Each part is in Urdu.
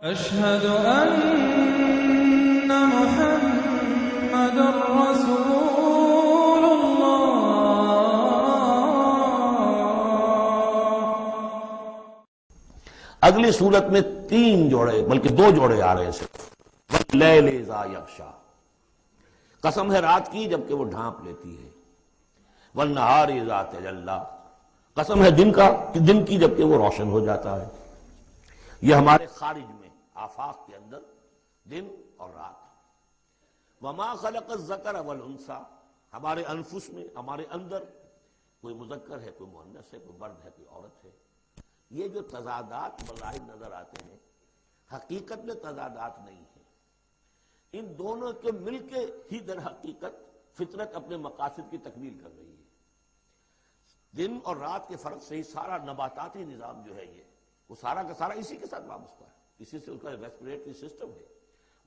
أشهد أن محمد رسول الله۔ اگلی صورت میں 3 جوڑے بلکہ 2 جوڑے آ رہے ہیں صرف۔ واللیل اذا یغشا، قسم ہے رات کی جبکہ وہ ڈھانپ لیتی ہے۔ والنہار اذا تجلی، قسم ہے دن کی جبکہ وہ روشن ہو جاتا ہے۔ یہ ہمارے خارج میں آفاق کے اندر دن اور رات۔ وما خلق الذکر والانثی، ہمارے انفس میں ہمارے اندر کوئی مذکر ہے، کوئی مؤنث ہے، کوئی مرد ہے، کوئی عورت ہے۔ یہ جو تضادات بظاہر نظر آتے ہیں حقیقت میں تضادات نہیں ہیں، ان دونوں کے مل کے ہی در حقیقت فطرت اپنے مقاصد کی تکمیل کر رہی ہے۔ دن اور رات کے فرق سے ہی سارا نباتاتی نظام جو ہے یہ وہ سارا کا سارا اسی کے ساتھ وابستہ ہے، اسی سے اس کا ریسپریٹری سسٹم ہے،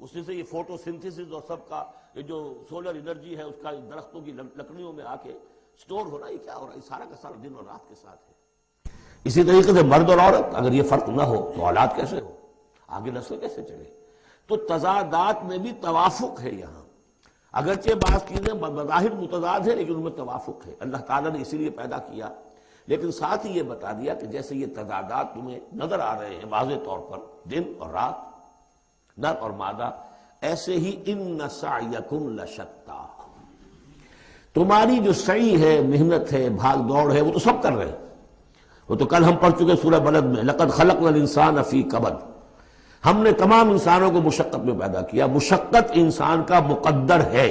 اسی سے یہ فوٹو سنتھسس اور سب کا یہ جو سولر انرجی ہے اس کا درختوں کی لکڑیوں میں آ کے سٹور ہو رہا ہے۔ یہ کیا ہو رہا ہے؟ سارا کا سارا دن اور رات کے ساتھ ہے۔ اسی طریقے سے مرد اور عورت اگر یہ فرق نہ ہو تو اولاد کیسے ہو، آگے نسل کیسے چلے؟ تو تضادات میں بھی توافق ہے یہاں، اگرچہ بعض چیزیں بظاہر متضاد ہیں لیکن ان میں توافق ہے۔ اللہ تعالیٰ نے اسی لیے پیدا کیا، لیکن ساتھ ہی یہ بتا دیا کہ جیسے یہ تضادات تمہیں نظر آ رہے ہیں واضح طور پر دن اور رات، نر اور مادہ، ایسے ہی ان سعیکم لشتی، تمہاری جو سعی ہے، محنت ہے، بھاگ دوڑ ہے، وہ تو سب کر رہے ہیں۔ وہ تو کل ہم پڑھ چکے سورہ بلد میں، لقد خلقنا الانسان فی کبد، ہم نے تمام انسانوں کو مشقت میں پیدا کیا۔ مشقت انسان کا مقدر ہے،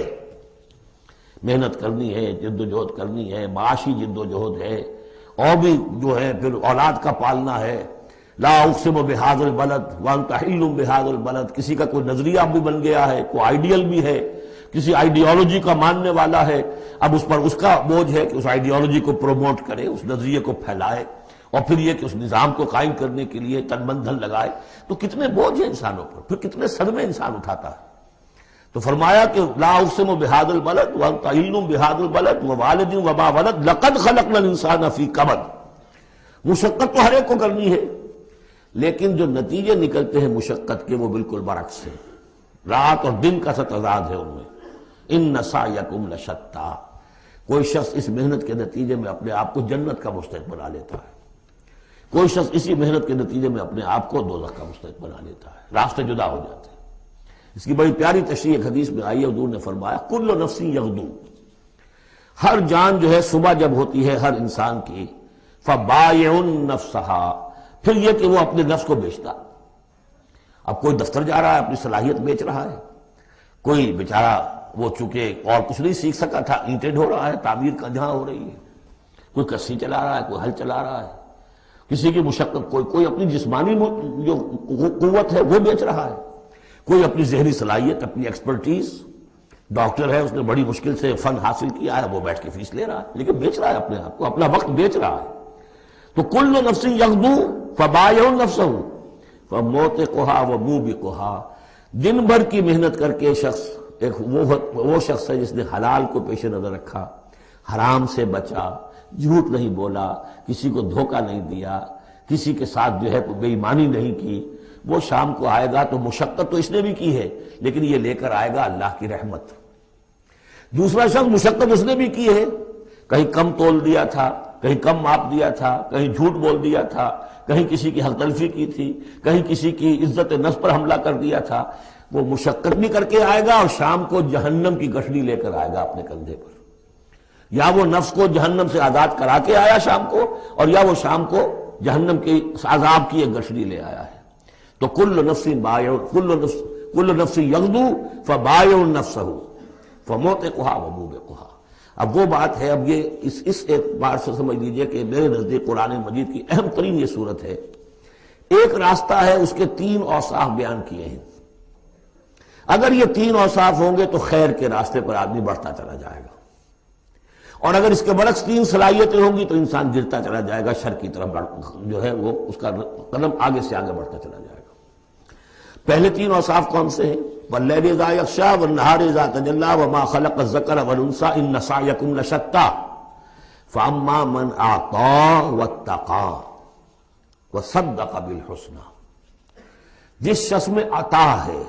محنت کرنی ہے، جد و جہد کرنی ہے، معاشی جد و جہد ہے، اور بھی جو ہے پھر اولاد کا پالنا ہے۔ لا اقسم بہذا البلد وانت حل بہذا البلد، کسی کا کوئی نظریہ بھی بن گیا ہے، کوئی آئیڈیل بھی ہے، کسی آئیڈیالوجی کا ماننے والا ہے، اب اس پر اس کا بوجھ ہے کہ اس آئیڈیالوجی کو پروموٹ کرے، اس نظریے کو پھیلائے، اور پھر یہ کہ اس نظام کو قائم کرنے کے لیے تن من دھن لگائے۔ تو کتنے بوجھ ہیں انسانوں پر، پھر کتنے صدمے انسان اٹھاتا ہے۔ تو فرمایا کہ لا اقسم بہذا البلد وانت حل بہذا البلد ووالد وما ولد لقد خلقنا الانسان فی کبد۔ مشقت تو ہر ایک کو کرنی ہے، لیکن جو نتیجے نکلتے ہیں مشقت کے وہ بالکل برعکس ہے، رات اور دن کا سا تضاد ہے ان میں۔ ان سعیکم لشتی، کوئی شخص اس محنت کے نتیجے میں اپنے آپ کو جنت کا مستحق بنا لیتا ہے، کوئی شخص اسی محنت کے نتیجے میں اپنے آپ کو دوزخ کا مستحق بنا لیتا ہے، راستے جدا ہو جاتے ہیں۔ اس کی بڑی پیاری تشریح ایک حدیث میں آئی ہے، حضور نے فرمایا کل نفس یغدو، ہر جان جو ہے صبح جب ہوتی ہے ہر انسان کی، فبائع نفسہا، پھر یہ کہ وہ اپنے نفس کو بیچتا۔ اب کوئی دفتر جا رہا ہے اپنی صلاحیت بیچ رہا ہے، کوئی بیچارہ وہ چونکہ اور کچھ نہیں سیکھ سکا تھا، اینٹیں ڈھو رہا ہے، تعمیر کا جہاں ہو رہی ہے، کوئی کسی چلا رہا ہے، کوئی ہل چلا رہا ہے، کسی کی مشقت، کوئی اپنی جسمانی جو قوت ہے وہ بیچ رہا ہے، کوئی اپنی ذہنی صلاحیت، اپنی ایکسپرٹیز، ڈاکٹر ہے اس نے بڑی مشکل سے فن حاصل کیا ہے، وہ بیٹھ کے فیس لے رہا ہے، لیکن بیچ رہا ہے اپنے آپ کو، اپنا وقت بیچ رہا ہے۔ تو کل نفس یغدو فبائع نفسہ فموتقھا وموبقھا، دن بھر کی محنت کر کے شخص ایک وہ شخص ہے جس نے حلال کو پیش نظر رکھا، حرام سے بچا، جھوٹ نہیں بولا، کسی کو دھوکہ نہیں دیا، کسی کے ساتھ جو ہے بے ایمانی نہیں کی، وہ شام کو آئے گا تو مشقت تو اس نے بھی کی ہے لیکن یہ لے کر آئے گا اللہ کی رحمت۔ دوسرا شخص مشقت اس نے بھی کی ہے، کہیں کم تول دیا تھا، کہیں کم ماپ دیا تھا، کہیں جھوٹ بول دیا تھا، کہیں کسی کی حق تلفی کی تھی، کہیں کسی کی عزت نفس پر حملہ کر دیا تھا، وہ مشقت بھی کر کے آئے گا اور شام کو جہنم کی گٹھڑی لے کر آئے گا اپنے کندھے پر، یا وہ نفس کو جہنم سے آزاد کرا کے آیا شام کو، اور یا وہ شام کو جہنم کے عذاب کی ایک گٹھڑی لے آیا ہے۔ تو کل نفس یغدو فبائع نفسہ فموتقھا وموبقھا۔ اب وہ بات ہے، اب یہ اس ایک بار سے سمجھ لیجئے کہ میرے نزدیک قرآن مجید کی اہم ترین یہ صورت ہے۔ ایک راستہ ہے، اس کے 3 اوصاف بیان کیے ہیں، اگر یہ 3 اوصاف ہوں گے تو خیر کے راستے پر آدمی بڑھتا چلا جائے گا، اور اگر اس کے برعکس 3 صلاحیتیں ہوں گی تو انسان گرتا چلا جائے گا، شر کی طرف جو ہے وہ اس کا قدم آگے سے آگے بڑھتا چلا جائے گا۔ پہلے 3 اوصاف کون سے ہیں؟ واللیل اذا یغشا والنہار اذا تجلی وما خلق الذکر والانثی ان سعیکم لشتی فاما من اعطی واتقی وصدق بالحسنی۔ جس شخص میں عطا ہے،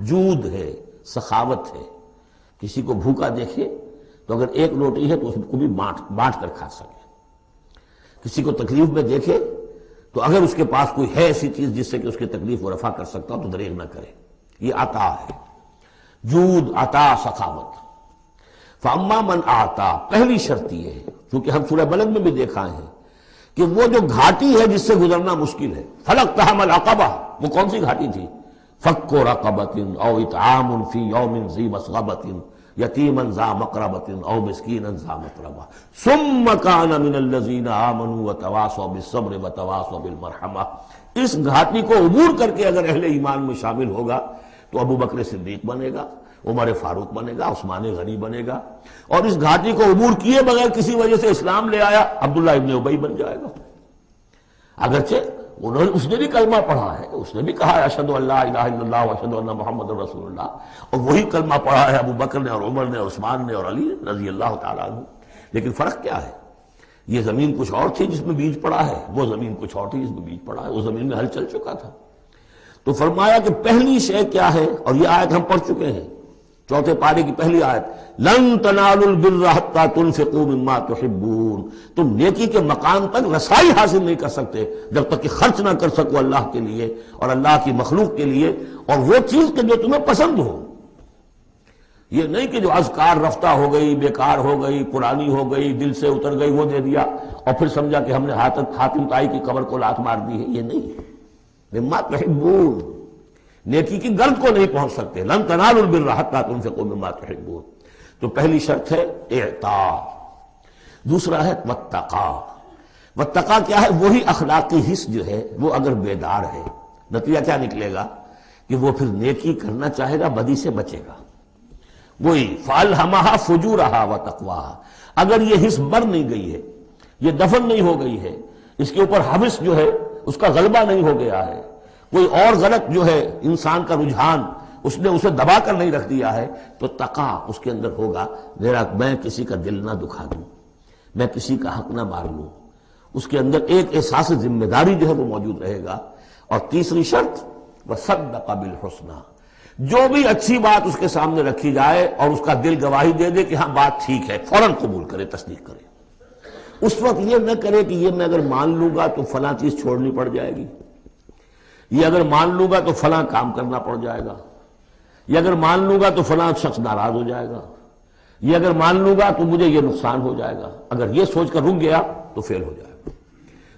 جود ہے، سخاوت ہے، کسی کو بھوکا دیکھے تو اگر ایک روٹی ہے تو اس کو بھی بانٹ کر کھا سکے، کسی کو تکلیف میں دیکھے تو اگر اس کے پاس کوئی ہے ایسی چیز جس سے کہ اس کی تکلیف وہ رفع کر سکتا ہو تو دریغ نہ کرے، یہ عطا ہے، جود، عطا، سخاوت۔ فاما من آتا، پہلی شرط یہ ہے، کیونکہ ہم سورہ بلد میں بھی دیکھا ہے کہ وہ جو گھاٹی ہے جس سے گزرنا مشکل ہے، فلقتحم العقبہ، وہ کون سی گھاٹی تھی؟ فک رقبۃ او اطعام فی یوم ذی مسغبۃ یتیما ذا مقربۃ او مسکینا ذا متربہ ثم کان من الذین آمنوا وتواصوا بالصبر وتواصوا بالمرحمہ۔ اس گھاٹی کو عبور کر کے اگر اہل ایمان میں شامل ہوگا تو ابو بکر صدیق بنے گا، عمر فاروق بنے گا، عثمان غنی بنے گا، اور اس گھاٹی کو عبور کیے بغیر کسی وجہ سے اسلام لے آیا عبداللہ ابن ابی بن جائے گا۔ اگرچہ اس نے بھی کلمہ پڑھا ہے، اس نے بھی کہا ہے اشہد ان لا الہ الا اللہ واشہد ان محمد رسول اللہ، اور وہی کلمہ پڑھا ہے ابو بکر نے اور عمر نے اور عثمان نے اور علی رضی اللہ تعالیٰ عنہ۔ لیکن فرق کیا ہے؟ یہ زمین کچھ اور تھی جس میں بیج پڑا ہے، وہ زمین کچھ اور تھی جس میں بیج پڑا ہے، وہ زمین میں ہل چل چکا تھا۔ تو فرمایا کہ پہلی شے کیا ہے، اور یہ آیت ہم پڑھ چکے ہیں، چوتھے پارے کی پہلی آیت، لن تنالوا البر حتى تنفقوا مما تحبون، تم نیکی کے مقام تک رسائی حاصل نہیں کر سکتے جب تک کہ خرچ نہ کر سکو اللہ کے لیے اور اللہ کی مخلوق کے لیے، اور وہ چیز کہ جو تمہیں پسند ہو۔ یہ نہیں کہ جو اذکار رفتہ ہو گئی، بیکار ہو گئی، پرانی ہو گئی، دل سے اتر گئی، وہ دے دیا اور پھر سمجھا کہ ہم نے حاتم طائی کی قبر کو لات مار دی ہے، یہ نہیں۔ مما تحبون، نیکی کی گرد کو نہیں پہنچ سکتے، لن تنالوا البر حتى تنفقوا مما تحبون۔ تو پہلی شرط ہے اعطاء، دوسرا ہے واتقا۔ واتقا کیا ہے؟ وہی اخلاقی حس جو ہے وہ اگر بیدار ہے، نتیجہ کیا نکلے گا کہ وہ پھر نیکی کرنا چاہے گا، بدی سے بچے گا۔ وہی فَأَلْهَمَهَا فُجُورَهَا وَتَقْوَاهَا، اگر یہ حس مر نہیں گئی ہے، یہ دفن نہیں ہو گئی ہے، اس کے اوپر حوث جو ہے اس کا غلبہ نہیں ہو گیا ہے، کوئی اور غلط جو ہے انسان کا رجحان اس نے اسے دبا کر نہیں رکھ دیا ہے، تو تقا اس کے اندر ہوگا، میرا میں کسی کا دل نہ دکھا دوں، میں کسی کا حق نہ مار لوں، اس کے اندر ایک احساس ذمہ داری جو ہے وہ موجود رہے گا۔ اور تیسری شرط وصدق بالحسنی، جو بھی اچھی بات اس کے سامنے رکھی جائے اور اس کا دل گواہی دے دے کہ ہاں بات ٹھیک ہے، فوراً قبول کرے، تصدیق کرے۔ اس وقت یہ نہ کرے کہ یہ میں اگر مان لوں گا تو فلاں چیز چھوڑنی پڑ جائے گی، یہ اگر مان لوں گا تو فلاں کام کرنا پڑ جائے گا، یہ اگر مان لوں گا تو فلاں شخص ناراض ہو جائے گا، یہ اگر مان لوں گا تو مجھے یہ نقصان ہو جائے گا۔ اگر یہ سوچ کر رک گیا تو فیل ہو جائے گا۔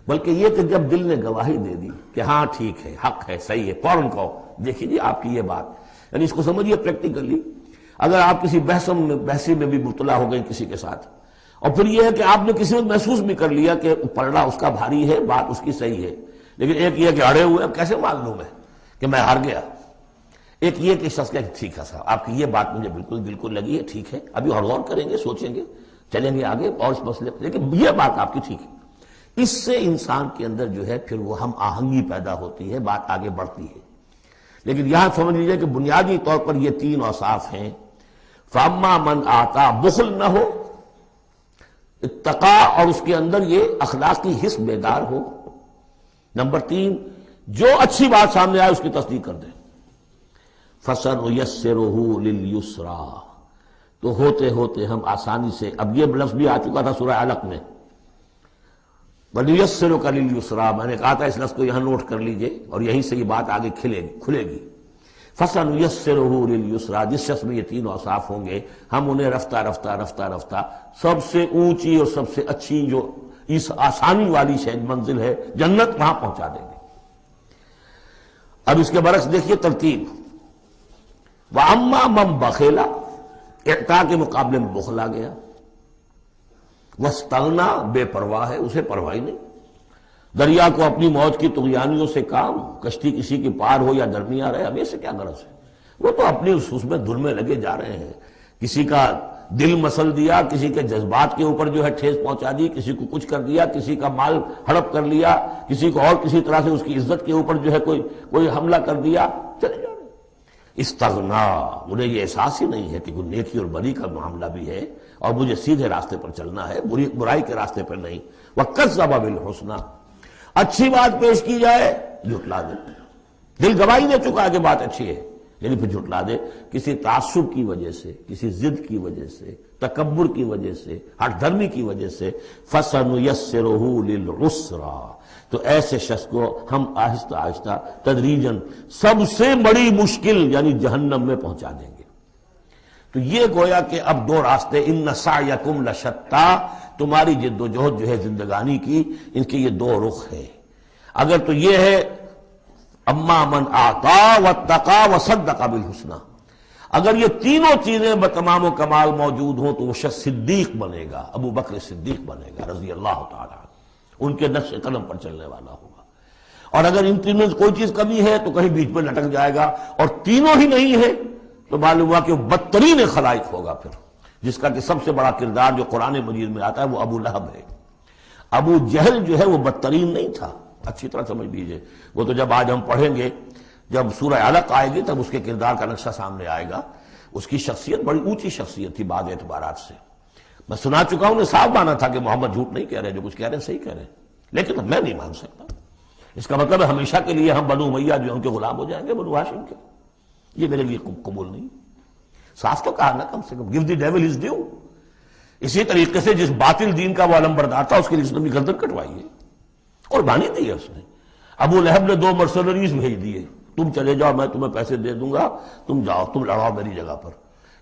بلکہ یہ کہ جب دل نے گواہی دے دی کہ ہاں ٹھیک ہے، حق ہے، صحیح ہے، فوراً کہو دیکھیے جی آپ کی یہ بات، یعنی اس کو سمجھیے پریکٹیکلی، اگر آپ کسی بحثی میں بھی مبتلا ہو گئی کسی کے ساتھ، اور پھر یہ ہے کہ آپ نے کسی وقت محسوس بھی کر لیا کہ پلڑا اس کا بھاری ہے، بات اس کی صحیح ہے، لیکن ایک یہ کہ اڑے ہوئے، اب کیسے مان لوں میں کہ میں ہار گیا۔ ایک یہ کہ شخص کہ ٹھیک ہے صاحب آپ کی یہ بات مجھے بالکل دل کو لگی ہے، ٹھیک ہے، ابھی اور غور کریں گے، سوچیں گے، چلیں گے آگے اور اس مسئلے پر، لیکن یہ بات آپ کی ٹھیک ہے۔ اس سے انسان کے اندر جو ہے پھر وہ ہم آہنگی پیدا ہوتی ہے، بات آگے بڑھتی ہے۔ لیکن یہاں سمجھ لیجیے کہ بنیادی طور پر یہ تین اوصاف ہیں، فاما من آتا، بخل نہ ہو، اتقا اور اس کے اندر یہ اخلاقی حس بیدار ہو، نمبر تین جو اچھی بات سامنے آئے اس کی تصدیق کر دیں، فَسَنُيَسِّرُهُ لِلْيُسْرَىٰ، تو ہوتے ہوتے ہم آسانی سے، اب یہ لفظ بھی آ چکا تھا سورہ علق میں، وَنُيَسِّرُكَ لِلْيُسْرَىٰ، میں نے کہا تھا اس لفظ کو یہاں نوٹ کر لیجئے اور یہیں سے یہ بات آگے کھلے گی۔ فَسَنُيَسِّرُهُ لِلْيُسْرَىٰ، جس شخص میں یہ تین اوصاف ہوں گے ہم انہیں رفتہ رفتہ سب سے اونچی اور سب سے اچھی جو اس آسانی والی شاید منزل ہے جنت، وہاں پہنچا دیں گے۔ اب اس کے برعکس دیکھیے ترتیب، وَأَمَّا مَن بَخِلَ، اعطاء کے مقابلے میں بخل آ گیا، وَاسْتَغْنَىٰ، بے پرواہ ہے، اسے پرواہ ہی نہیں، دریا کو اپنی موج کی طغیانیوں سے کام، کشتی کسی کی پار ہو یا درمیان رہے، ہمیں سے کیا غرض ہے، وہ تو اپنی اس میں دھن میں لگے جا رہے ہیں، کسی کا دل مسل دیا، کسی کے جذبات کے اوپر جو ہے ٹھیس پہنچا دی، کسی کو کچھ کر دیا، کسی کا مال ہڑپ کر لیا، کسی کو اور کسی طرح سے اس کی عزت کے اوپر جو ہے کوئی حملہ کر دیا، چلے جا رہے۔ استغنا، انہیں یہ احساس ہی نہیں ہے کہ نیکی اور بری کا معاملہ بھی ہے اور مجھے سیدھے راستے پر چلنا ہے، برائی کے راستے پر نہیں۔ وَكَذَّبَ بِالْحُسْنَىٰ، اچھی بات پیش کی جائے جھٹلا دیتے ہیں، دل گواہی دے چکا ہے کہ بات اچھی ہے، یعنی پھر جھٹلا دے کسی تعصب کی وجہ سے، کسی ضد کی وجہ سے، تکبر کی وجہ سے، ہٹ دھرمی کی وجہ سے، فَسَنُيَسِّرُهُ لِلْعُسْرَىٰ، تو ایسے شخص کو ہم آہستہ آہستہ تدریجاً سب سے بڑی مشکل یعنی جہنم میں پہنچا دیں گے۔ تو یہ گویا کہ اب دو راستے، ان سعیکم لشتیٰ، تمہاری جد و جہد جو ہے زندگانی کی، ان کے یہ دو رخ ہیں۔ اگر تو یہ ہے اما من اعطا واتقا وصدق بالحسنی، اگر یہ تینوں چیزیں بتمام و کمال موجود ہوں تو وہ شخص صدیق بنے گا، ابو بکر صدیق بنے گا رضی اللہ تعالی عنہ، ان کے نقش قدم پر چلنے والا ہوگا۔ اور اگر ان تینوں سے کوئی چیز کمی ہے تو کہیں بیچ میں لٹک جائے گا، اور تینوں ہی نہیں ہے تو معلوم ہوا کہ وہ بدترین خلائق ہوگا پھر، جس کا کہ سب سے بڑا کردار جو قرآن مجید میں آتا ہے وہ ابو لہب ہے۔ ابو جہل جو ہے وہ بدترین نہیں تھا، اچھی طرح سمجھ لیجئے، وہ تو جب آج ہم پڑھیں گے، جب سورہ علق آئے گی تب اس کے کردار کا نقشہ سامنے آئے گا۔ اس کی شخصیت بڑی اونچی شخصیت تھی بعض اعتبارات سے، میں سنا چکا ہوں، نے صاف مانا تھا کہ محمد جھوٹ نہیں کہہ رہے، جو کچھ کہہ رہے ہیں صحیح کہہ رہے ہیں، لیکن میں نہیں مان سکتا۔ اس کا مطلب ہے ہمیشہ کے لیے ہم بنو امیہ جو ان کے غلام ہو جائیں گے، بنو ہاشم کے، یہ میرے لیے قبول نہیں۔ صاف تو کہا نا کم سے کم، give the devil his due۔ اسی طریقے سے جس باطل دین کا وہ علمبردار تھا اس کے لیے اس نے بھی گردن کٹوائی ہے، قربانی دی ہے اس نے۔ ابو لہب نے 2 مرسنریز بھیج دیے، تم چلے جاؤ، میں تمہیں پیسے دے دوں گا، تم جاؤ، تم لڑاؤ میری جگہ پر،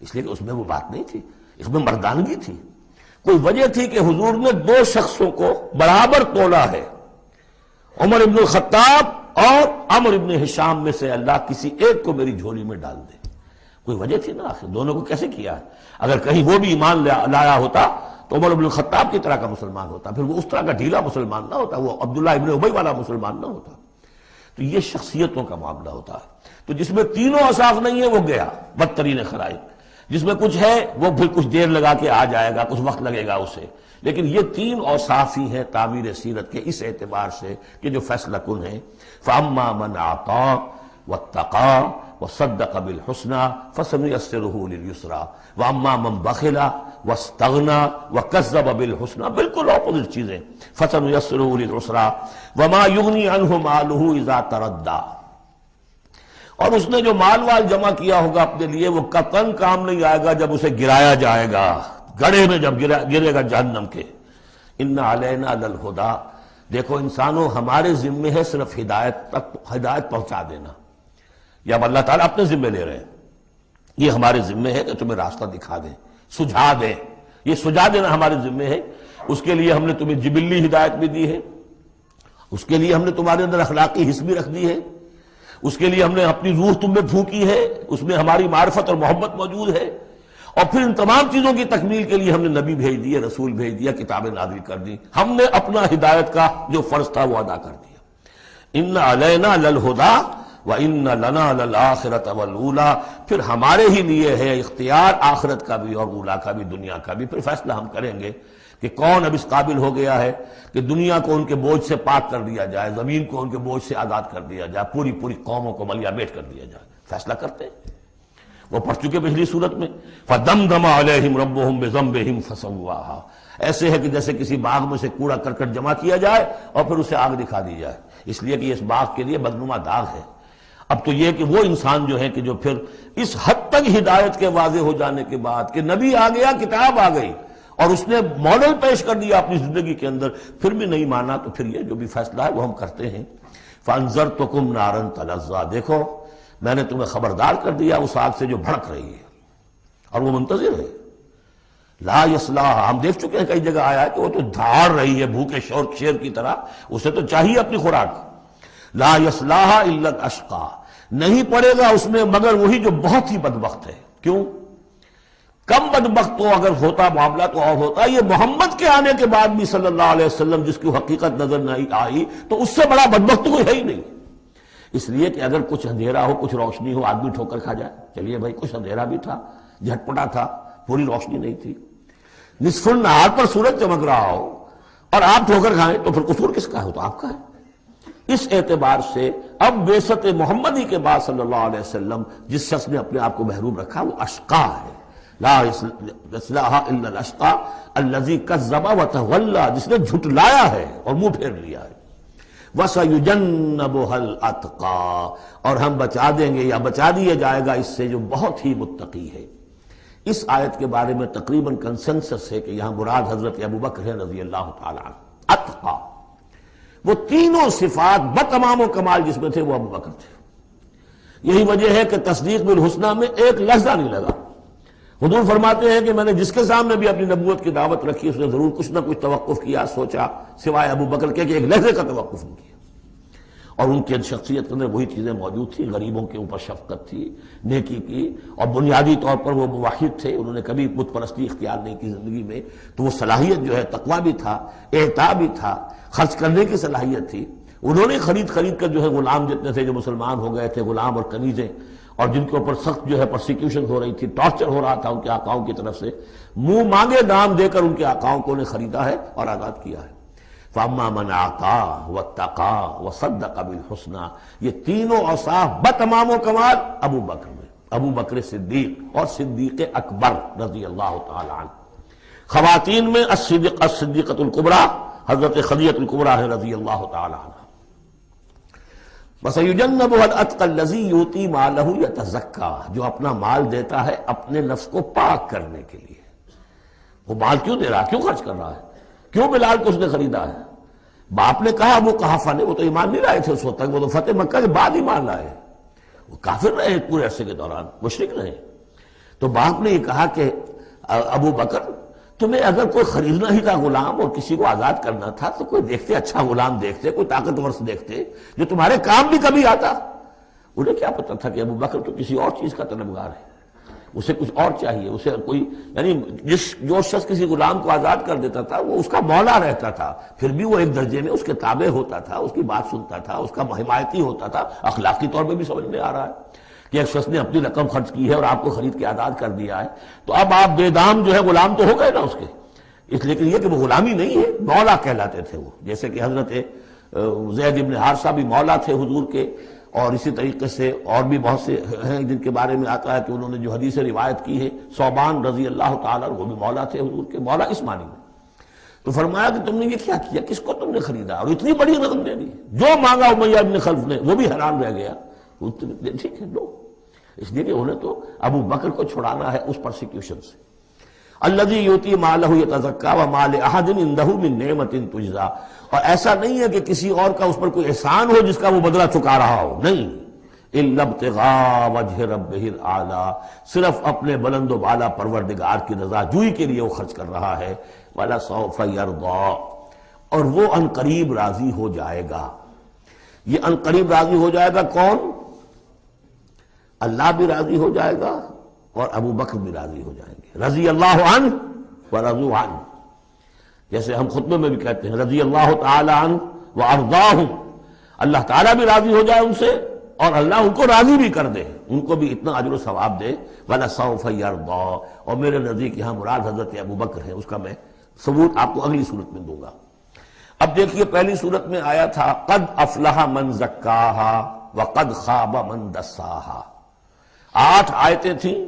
اس لیے کہ اس میں وہ بات نہیں تھی، اس میں مردانگی تھی۔ کوئی وجہ تھی کہ حضور نے 2 شخصوں کو برابر تولا ہے، عمر ابن الخطاب اور عمرو ابن ہشام میں سے اللہ کسی ایک کو میری جھولی میں ڈال دے، کوئی وجہ تھی نا آخر، دونوں کو کیسے کیا ہے؟ اگر کہیں وہ بھی ایمان لایا ہوتا تو عمر ابن الخطاب کی طرح کا مسلمان ہوتا، پھر وہ اس طرح کا ڈھیلا مسلمان نہ ہوتا، وہ عبداللہ ابن ابی والا مسلمان نہ ہوتا۔ تو یہ شخصیتوں کا معاملہ ہوتا ہے، تو جس میں تینوں اوصاف نہیں ہے وہ گیا بدترین خلائق، جس میں کچھ ہے وہ پھر کچھ دیر لگا کے آ جائے گا، کچھ وقت لگے گا اسے، لیکن یہ 3 اوصاف ہی ہیں تعمیر سیرت کے اس اعتبار سے کہ جو فیصلہ کن ہیں۔ فَأَمَّا مَنْ أَعْطَىٰ وَاتَّقَىٰ وَصَدَّقَ بِالْحُسْنَىٰ فَسَنُيَسِّرُهُ لِلْيُسْرَىٰ وَأَمَّا مَنْ بَخِلَ وَاسْتَغْنَىٰ وَكَذَّبَ بِالْحُسْنَىٰ، بالکل اپوزٹ چیزیں، فَسَنُيَسِّرُهُ لِلْعُسْرَىٰ وَمَا يُغْنِي عَنْهُ مَالُهُ إِذَا تَرَدَّىٰ، اور اس نے جو مال جمع کیا ہوگا اپنے لیے وہ قطعاً کام نہیں آئے گا جب اسے گرایا جائے گا، گڑھے میں جب گرے گا جہنم کے۔ اِنَّ عَلَيْنَا لَلْهُدَىٰ، دیکھو انسانوں ہمارے ذمے ہے صرف ہدایت پہنچا دینا، یا اب اللہ تعالیٰ اپنے ذمے لے رہے ہیں، یہ ہمارے ذمے ہے کہ تمہیں راستہ دکھا دیں، سجھا دیں، یہ سجھا دینا ہمارے ذمے ہے۔ اس کے لیے ہم نے تمہیں جبلی ہدایت بھی دی ہے، اس کے لیے ہم نے تمہارے اندر اخلاقی حس بھی رکھ دی ہے، اس کے لیے ہم نے اپنی روح تم میں پھونکی ہے، اس میں ہماری معرفت اور محبت موجود ہے، اور پھر ان تمام چیزوں کی تکمیل کے لیے ہم نے نبی بھیج دیے، رسول بھیج دیا، کتابیں نازل کر دی، ہم نے اپنا ہدایت کا جو فرض تھا وہ ادا کر دیا۔ ان علینا للہدیٰ وان لنا للآخرۃ والأولیٰ، پھر ہمارے ہی لیے ہے اختیار آخرت کا بھی اور اولیٰ کا بھی، دنیا کا بھی، پھر فیصلہ ہم کریں گے کہ کون اب اس قابل ہو گیا ہے کہ دنیا کو ان کے بوجھ سے پاک کر دیا جائے، زمین کو ان کے بوجھ سے آزاد کر دیا جائے، پوری قوموں کو ملیا بیٹ کر دیا جائے، فیصلہ کرتے ہیں۔ وہ پڑھ چکے پچھلی صورت میں، فَدَمْدَمَ عَلَيْهِمْ رَبُّهُمْ بِذَنبِهِمْ فَسَوَّاهَا، ایسے ہے کہ جیسے کسی باغ میں سے کوڑا کرکٹ جمع کیا جائے اور پھر اسے آگ دکھا دی جائے، اس لیے کہ اس باغ کے لیے بدنما داغ ہے۔ اب تو یہ کہ وہ انسان جو ہے کہ جو پھر اس حد تک ہدایت کے واضح ہو جانے کے بعد کہ نبی آ گیا، کتاب آ گئی اور اس نے ماڈل پیش کر دیا اپنی زندگی کے اندر، پھر بھی نہیں مانا، تو پھر یہ جو بھی فیصلہ ہے وہ ہم کرتے ہیں۔ فَأَنذَرْتُكُمْ نَارًا تَلَظَّىٰ، دیکھو میں نے تمہیں خبردار کر دیا اس آگ سے جو بھڑک رہی ہے اور وہ منتظر ہے۔ لا یصلاھا، ہم دیکھ چکے ہیں کئی جگہ آیا ہے کہ وہ تو دھاڑ رہی ہے بھوکے شیر کی طرح، اسے تو چاہیے اپنی خوراک۔ لا یصلاھا الا الاشقی، نہیں پڑے گا اس میں مگر وہی جو بہت ہی بدبخت ہے۔ کیوں؟ کم بدبخت تو اگر ہوتا معاملہ تو اور ہوتا، یہ محمد کے آنے کے بعد بھی صلی اللہ علیہ وسلم جس کی حقیقت نظر نہیں آئی تو اس سے بڑا بدبخت کوئی ہے ہی نہیں۔ اس لیے کہ اگر کچھ اندھیرا ہو، کچھ روشنی ہو، آدمی ٹھوکر کھا جائے، چلیے بھائی کچھ اندھیرا بھی تھا، جھٹپٹا تھا، پوری روشنی نہیں تھی، نصف النہار پر سورج چمک رہا ہو اور آپ ٹھوکر کھائیں تو پھر قصور کس کا ہے؟ تو آپ کا ہے۔ اس اعتبار سے اب بعثت محمدی کے بعد صلی اللہ علیہ وسلم جس شخص نے اپنے آپ کو محروم رکھا وہ اشقا ہے۔ لا یصلاھا الا الاشقی الذی کذب وتولی، جس نے جھٹلایا ہے اور منہ پھیر لیا ہے۔ وَسَيُجَنَّبُهَا الْأَتْقَى، اور ہم بچا دیں گے یا بچا دیا جائے گا اس سے جو بہت ہی متقی ہے۔ اس آیت کے بارے میں تقریباً کنسنسس ہے کہ یہاں مراد حضرت ابوبکر ہے رضی اللہ تعالی عنہ۔ اتقا، وہ تینوں صفات بتمام و کمال جس میں تھے وہ ابوبکر تھے۔ یہی وجہ ہے کہ تصدیق بالحسنہ میں ایک لحظہ نہیں لگا۔ حضور فرماتے ہیں کہ میں نے جس کے سامنے بھی اپنی نبوت کی دعوت رکھی اس نے ضرور کچھ نہ کچھ توقف کیا، سوچا، سوائے ابوبکر کے کہ ایک لحظے کا توقف نہیں کیا۔ اور ان کی شخصیت کے اندر وہی چیزیں موجود تھیں، غریبوں کے اوپر شفقت تھی، نیکی کی، اور بنیادی طور پر وہ موحد تھے، انہوں نے کبھی بت پرستی اختیار نہیں کی زندگی میں، تو وہ صلاحیت جو ہے تقویٰ بھی تھا، اعطاء بھی تھا، خرچ کرنے کی صلاحیت تھی۔ انہوں نے خرید کر جو ہے غلام جتنے تھے جو مسلمان ہو گئے تھے، غلام اور کنیزیں، اور جن کے اوپر سخت جو ہے پرسیکیوشن ہو رہی تھی، ٹارچر ہو رہا تھا ان کے آقاؤں کی طرف سے، منہ مانگے دام دے کر ان کے آقاؤں کو نے خریدا ہے اور آزاد کیا ہے۔ فَأَمَّا مَنْ أَعْطَىٰ وَاتَّقَىٰ وَصَدَّقَ بِالْحُسْنَىٰ، یہ تینوں اوصاف بتمام و کمال ابو بکر میں، ابو بکر صدیق اور صدیق اکبر رضی اللہ تعالی عنہ۔ خواتین میں الصدیقۃ الکبریٰ حضرت خدیجہ الکبریٰ ہے رضی اللہ تعالی عنہ۔ وَسَيُجَنَّبُهَا الْأَتْقَى الَّذِي يُؤْتِي مَالَهُ يَتَزَكَّىٰ، جو اپنا مال دیتا ہے اپنے نفس کو پاک کرنے کے لیے۔ وہ مال کیوں دے رہا ہے، کیوں خرچ کر رہا ہے، کیوں بلال کو اس نے خریدا ہے؟ باپ نے کہا ابو قحافہ نے، وہ تو ایمان نہیں لائے تھے اس وقت تک، وہ تو فتح مکہ کے بعد ایمان لائے، وہ کافر رہے پورے عرصے کے دوران، مشرک رہے۔ تو باپ نے یہ کہا کہ ابو بکر تمہیں اگر کوئی خریدنا ہی تھا غلام اور کسی کو آزاد کرنا تھا تو کوئی دیکھتے، اچھا غلام دیکھتے، کوئی طاقتور سے دیکھتے جو تمہارے کام بھی کبھی آتا۔ انہیں کیا پتا تھا کہ ابو بکر تو کسی اور چیز کا طلبگار ہے، اسے کچھ اور چاہیے، اسے کوئی، یعنی جو شخص کسی غلام کو آزاد کر دیتا تھا وہ اس کا مولا رہتا تھا، پھر بھی وہ ایک درجے میں اس کے تابع ہوتا تھا، اس کی بات سنتا تھا، اس کا حمایتی ہوتا تھا۔ اخلاقی طور پہ بھی سمجھ میں آ رہا ہے کہ ایک شخص نے اپنی رقم خرچ کی ہے اور آپ کو خرید کے آزاد کر دیا ہے، تو اب آپ بے دام جو ہے غلام تو ہو گئے نا اس کے، اس لیے کہ یہ کہ وہ غلامی نہیں ہے، مولا کہلاتے تھے وہ، جیسے کہ حضرت زید ابن حارثہ بھی مولا تھے حضور کے، اور اسی طریقے سے اور بھی بہت سے ہیں جن کے بارے میں آتا ہے کہ انہوں نے جو حدیث روایت کی ہے، ثوبان رضی اللہ تعالیٰ وہ بھی مولا تھے حضور کے، مولا اس معنی میں۔ تو فرمایا کہ تم نے یہ کیا کیا، کس کو تم نے خریدا اور اتنی بڑی رقم دے دی؟ جو مانگا امیہ ابن خلف نے وہ بھی حیران رہ گیا، ٹھیک ہے لو، اس لیے کہ انہیں تو ابو بکر کو چھڑانا ہے اس پرسیکیوشن سے۔ الذی یؤتی مالہ یتزکیٰ وما لأحد عندہ من نعمت تجزیٰ، اور ایسا نہیں ہے کہ کسی اور کا اس پر کوئی احسان ہو جس کا وہ بدلہ چکا رہا ہو، نہیں، الا ابتغاء وجہ ربہ الاعلیٰ، صرف اپنے بلند و بالا پروردگار کی رضا جوئی کے لیے وہ خرچ کر رہا ہے۔ وَلَسَوْفَ يَرْضَىٰ، اور وہ عنقریب راضی ہو جائے گا۔ یہ عنقریب راضی ہو جائے گا کون؟ اللہ بھی راضی ہو جائے گا اور ابو بکر بھی راضی ہو جائیں گے، رضی اللہ عنہ ورضوا عنہ، جیسے ہم خطبے میں بھی کہتے ہیں رضی اللہ تعالی عنہ وارضاہ، اللہ تعالیٰ بھی راضی ہو جائے ان سے اور اللہ ان کو راضی بھی کر دے، ان کو بھی اتنا اجر و ثواب دے۔ وَلَسَوْفَ يَرْضَىٰ، اور میرے نزدیک یہاں مراد حضرت ابو بکر ہے، اس کا میں ثبوت آپ کو اگلی صورت میں دوں گا۔ اب دیکھیے پہلی صورت میں آیا تھا قد افلح من زکاہا وقد خواب من دساہا، 8 آیتیں تھیں،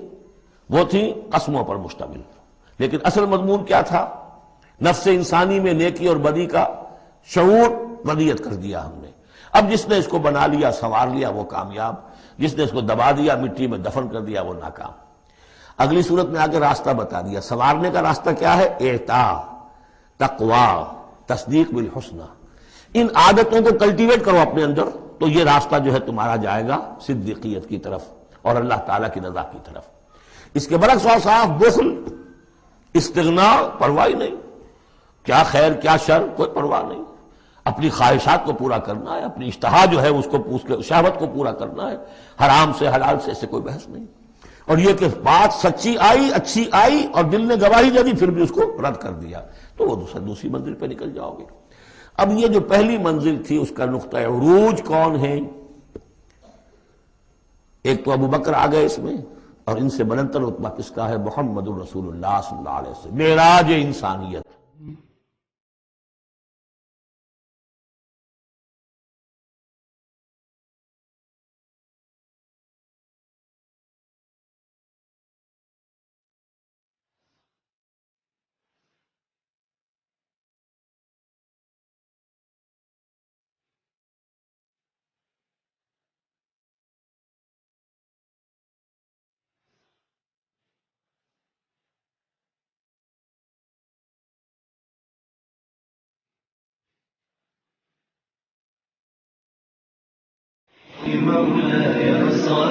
وہ تھیں قسموں پر مشتمل، لیکن اصل مضمون کیا تھا؟ نفس انسانی میں نیکی اور بدی کا شعور ودیت کر دیا ہم نے۔ اب جس نے اس کو بنا لیا، سنوار لیا، وہ کامیاب، جس نے اس کو دبا دیا، مٹی میں دفن کر دیا، وہ ناکام۔ اگلی صورت میں آگے راستہ بتا دیا، سنوارنے کا راستہ کیا ہے؟ اعطاء، تقوی، تصدیق بالحسنہ، ان عادتوں کو کلٹیویٹ کرو اپنے اندر، تو یہ راستہ جو ہے تمہارا جائے گا صدیقیت کی طرف اور اللہ تعالیٰ کی رضا کی طرف۔ اس کے برعکس اور صاف بخل، استغنا، پرواہ نہیں، کیا خیر کیا شر کوئی پرواہ نہیں، اپنی خواہشات کو پورا کرنا ہے، اپنی اشتہا جو ہے اس کو اس کے شہوت کو پورا کرنا ہے، حرام سے حلال سے اس سے کوئی بحث نہیں۔ اور یہ کہ بات سچی آئی، اچھی آئی اور دل نے گواہی دے دی پھر بھی اس کو رد کر دیا، تو وہ دوسری منزل پہ نکل جاؤ گے۔ اب یہ جو پہلی منزل تھی اس کا نقطہ عروج کون ہے؟ ایک تو ابو بکر آ گئے اس میں، اور ان سے بلندتر رتبہ کس کا ہے؟ محمد الرسول اللہ صلی اللہ علیہ وسلم، معراج انسانیت۔ مولاي صل